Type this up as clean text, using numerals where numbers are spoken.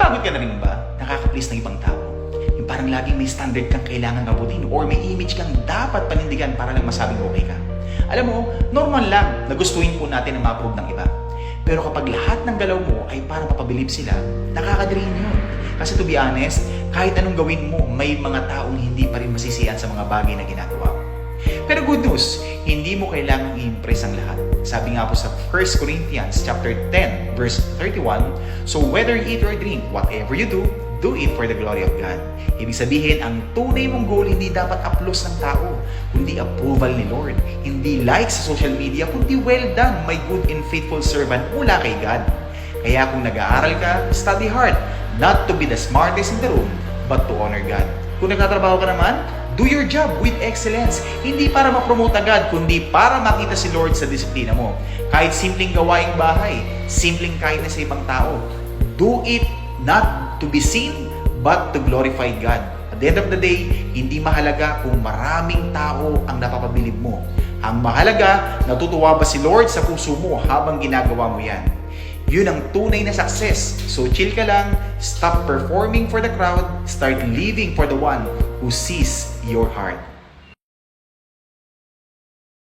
Napapagod ka na rin ba? Nakaka-please ng ibang tao? Yung parang laging may standard kang kailangan abutin or may image kang dapat panindigan para lang masabing okay ka. Alam mo, normal lang na gustuin po natin na ma-approve ng iba. Pero kapag lahat ng galaw mo ay para mapabilib sila, nakaka-drain yun. Kasi to be honest, kahit anong gawin mo, may mga taong hindi pa rin masisiyan sa mga bagay na ginagawa mo. Pero good news, hindi mo kailangang i-impress ang lahat. Sabi nga po sa 1 Corinthians chapter 10, verse 31, "So whether you eat or drink, whatever you do it for the glory of God." Ibig sabihin, ang tunay mong goal hindi dapat applause ng tao, kundi approval ni Lord. Hindi like sa social media, kundi well done, my good and faithful servant mula kay God. Kaya kung nag-aaral ka, study hard, not to be the smartest in the room, but to honor God. Kung nagtatrabaho ka naman, do your job with excellence. Hindi para ma-promote agad, kundi para makita si Lord sa disiplina mo. Kahit simpleng gawaing bahay, simpleng kindness sa ibang tao, do it not to be seen, but to glorify God. At the end of the day, hindi mahalaga kung maraming tao ang napapabilib mo. Ang mahalaga, natutuwa ba si Lord sa puso mo habang ginagawa mo yan? Yun ang tunay na success. So chill ka lang, stop performing for the crowd, start living for the one who sees your heart.